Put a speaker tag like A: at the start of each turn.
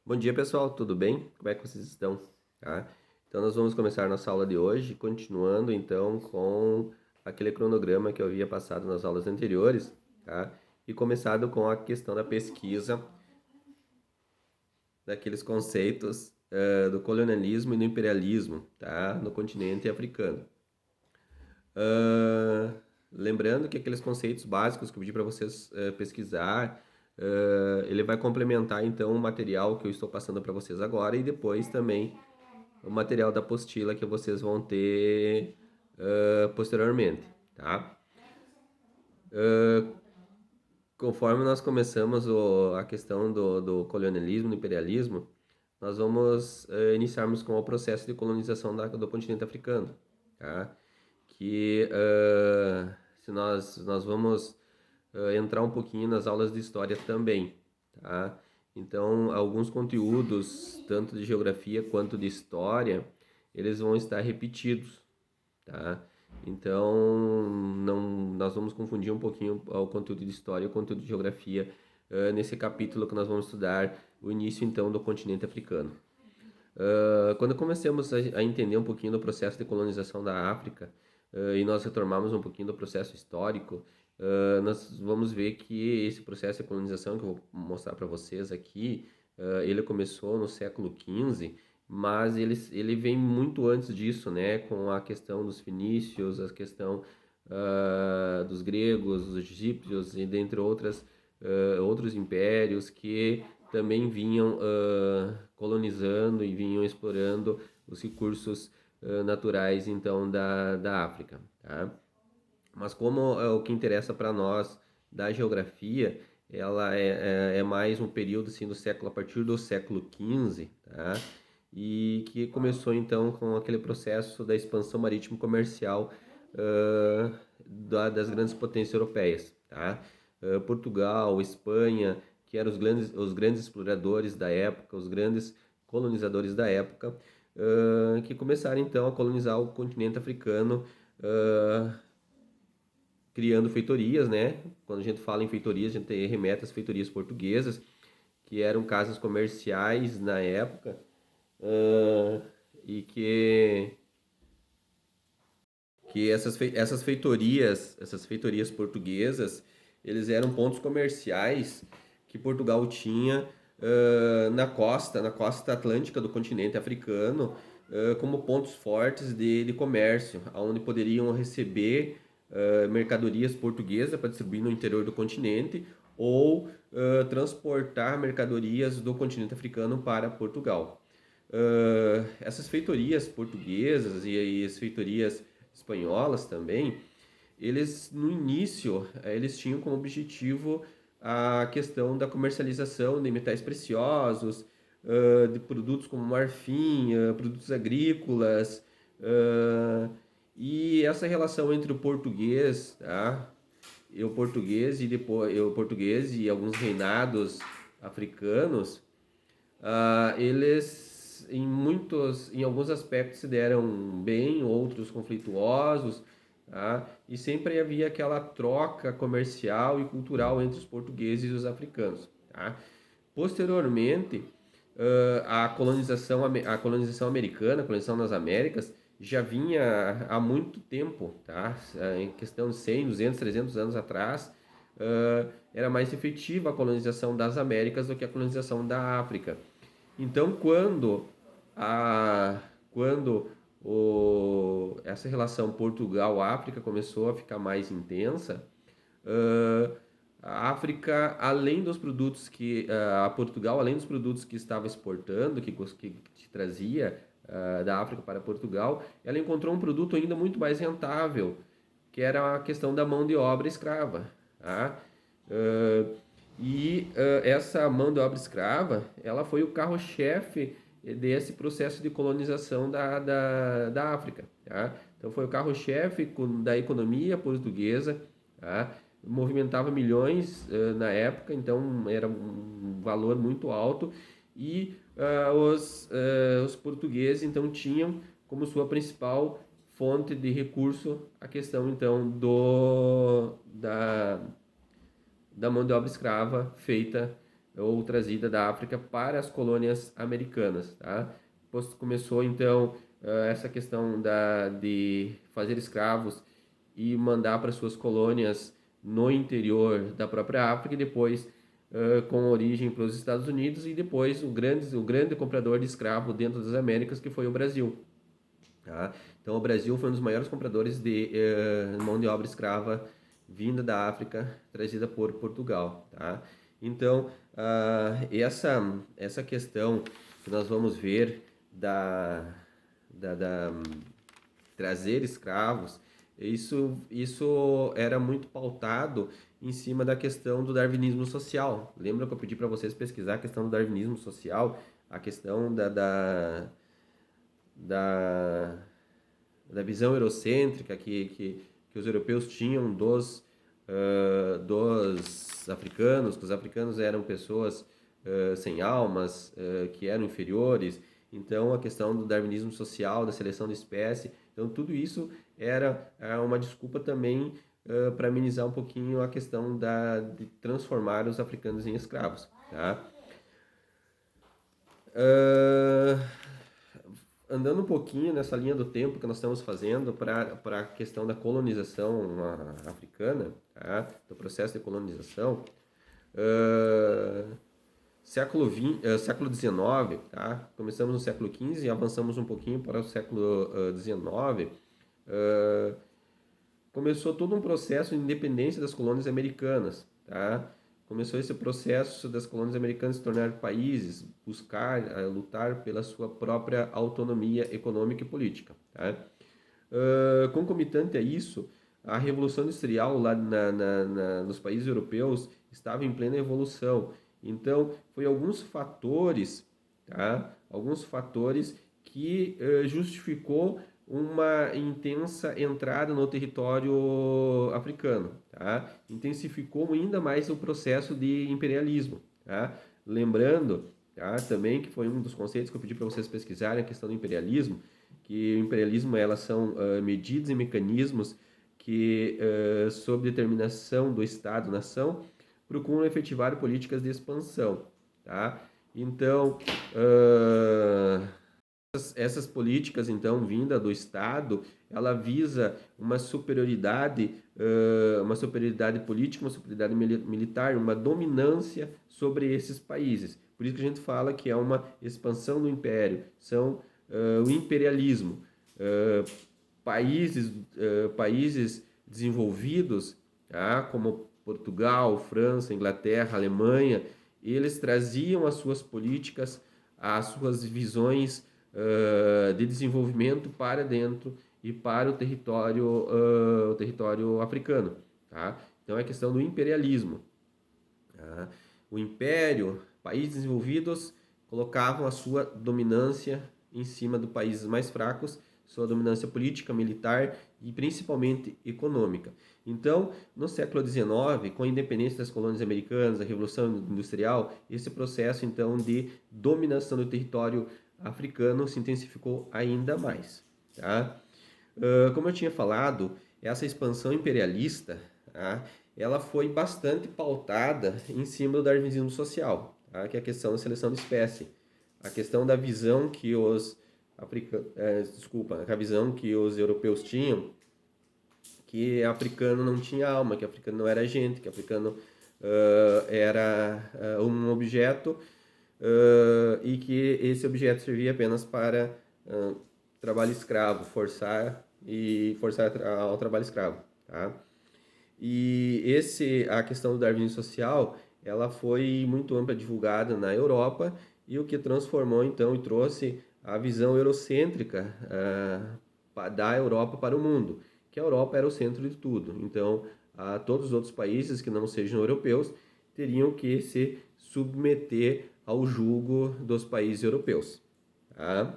A: Bom dia, pessoal, tudo bem? Como é que vocês estão? Tá? Então, nós vamos começar nossa aula de hoje, continuando então com aquele cronograma que eu havia passado nas aulas anteriores, tá? E começado com a questão da pesquisa daqueles conceitos do colonialismo e do imperialismo, tá? No continente africano. Ah, lembrando que aqueles conceitos básicos que eu pedi para vocês pesquisar, ele vai complementar então o material que eu estou passando para vocês agora e depois também o material da apostila que vocês vão ter posteriormente, tá? Conforme nós começamos a questão do colonialismo, do imperialismo, nós vamos iniciarmos com o processo de colonização do continente africano, tá? Que se nós vamos entrar um pouquinho nas aulas de história também, tá? Então, alguns conteúdos, tanto de geografia quanto de história, eles vão estar repetidos, tá? Então, não, nós vamos confundir um pouquinho o conteúdo de história e o conteúdo de geografia nesse capítulo que nós vamos estudar o início então do continente africano. Quando começamos a entender um pouquinho do processo de colonização da África e nós retomarmos um pouquinho do processo histórico, nós vamos ver que esse processo de colonização que eu vou mostrar para vocês aqui, ele começou no século XV, mas ele vem muito antes disso, né, com a questão dos fenícios, a questão dos gregos, dos egípcios e dentre outros impérios que também vinham colonizando e vinham explorando os recursos naturais então da África, tá? Mas como o que interessa para nós da geografia, ela é mais um período assim do século a partir do século XV, tá? E que começou então com aquele processo da expansão marítimo comercial das grandes potências europeias, tá? Portugal, Espanha, que eram os grandes exploradores da época, os grandes colonizadores da época, que começaram então a colonizar o continente africano, criando feitorias, né? Quando a gente fala em feitorias, a gente remete às feitorias portuguesas, que eram casas comerciais na época, uh, e que essas feitorias portuguesas, eles eram pontos comerciais que Portugal tinha na costa atlântica do continente africano, como pontos fortes de comércio, onde poderiam receber mercadorias portuguesas para distribuir no interior do continente ou transportar mercadorias do continente africano para Portugal. Essas feitorias portuguesas e as feitorias espanholas também, eles no início eles tinham como objetivo a questão da comercialização de metais preciosos, de produtos como marfim, produtos agrícolas, e essa relação entre o português, tá? E o português e depois o português e alguns reinados africanos, eles em alguns aspectos se deram bem, outros conflituosos, tá? E sempre havia aquela troca comercial e cultural entre os portugueses e os africanos, tá? Posteriormente, a colonização americana, a colonização nas Américas, já vinha há muito tempo, tá? Em questão de 100, 200, 300 anos atrás, era mais efetiva a colonização das Américas do que a colonização da África. Então, a, quando essa relação Portugal-África começou a ficar mais intensa, uh, a África, além dos produtos a Portugal, além dos produtos que estava exportando, que trazia da África para Portugal, ela encontrou um produto ainda muito mais rentável, que era a questão da mão de obra escrava, tá? Uh, essa mão de obra escrava, ela foi o carro-chefe desse processo de colonização da África, tá? Então foi o carro-chefe da economia portuguesa, tá? Movimentava milhões na época, então era um valor muito alto e os portugueses então tinham como sua principal fonte de recurso a questão então da mão de obra escrava feita ou trazida da África para as colônias americanas, tá? Começou então essa questão de fazer escravos e mandar para suas colônias no interior da própria África e depois com origem para os Estados Unidos e depois o grande comprador de escravo dentro das Américas que foi o Brasil. Tá? Então o Brasil foi um dos maiores compradores de mão de obra escrava vinda da África, trazida por Portugal. Tá? Então essa questão que nós vamos ver da trazer escravos, isso era muito pautado em cima da questão do darwinismo social. Lembra que eu pedi para vocês pesquisar a questão do darwinismo social, a questão da, da visão eurocêntrica que os europeus tinham dos africanos, que os africanos eram pessoas sem almas, que eram inferiores. Então, a questão do darwinismo social, da seleção de espécie, então tudo isso era uma desculpa também para amenizar um pouquinho a questão de transformar os africanos em escravos. Tá? Andando um pouquinho nessa linha do tempo que nós estamos fazendo para a questão da colonização africana, tá? Do processo de colonização, século XIX, tá? Começamos no século XV e avançamos um pouquinho para o século XIX, começou todo um processo de independência das colônias americanas, tá? Começou esse processo das colônias americanas se tornar países, buscar, lutar pela sua própria autonomia econômica e política. Tá? Concomitante a isso, a Revolução Industrial lá nos países europeus estava em plena evolução. Então, foi alguns fatores, tá? Alguns fatores que justificou uma intensa entrada no território africano, tá? Intensificou ainda mais o processo de imperialismo, tá? Lembrando, tá, também que foi um dos conceitos que eu pedi para vocês pesquisarem, a questão do imperialismo, que o imperialismo elas são medidas e mecanismos que, sob determinação do Estado-nação, procuram efetivar políticas de expansão, tá? Então, essas políticas, então, vinda do Estado, ela visa uma superioridade política, uma superioridade militar, uma dominância sobre esses países. Por isso que a gente fala que é uma expansão do império, são o imperialismo. Países desenvolvidos, tá, como Portugal, França, Inglaterra, Alemanha, eles traziam as suas políticas, as suas visões de desenvolvimento para dentro e para o território africano. Tá? Então é questão do imperialismo. Tá? O império, países desenvolvidos colocavam a sua dominância em cima dos países mais fracos, sua dominância política, militar e principalmente econômica. Então, no século XIX, com a independência das colônias americanas, a Revolução Industrial, esse processo então de dominação do território africano se intensificou ainda mais. Tá? Como eu tinha falado, essa expansão imperialista, tá, ela foi bastante pautada em cima do darwinismo social, tá, que é a questão da seleção de espécie, a questão da visão que a visão que os europeus tinham, que africano não tinha alma, que africano não era gente, que africano era um objeto e que esse objeto servia apenas para trabalho escravo, forçar ao trabalho escravo, tá? E a questão do darwinismo social, ela foi muito ampla divulgada na Europa e o que transformou então e trouxe a visão eurocêntrica da Europa para o mundo, que a Europa era o centro de tudo. Então, todos os outros países que não sejam europeus teriam que se submeter ao jugo dos países europeus. Tá?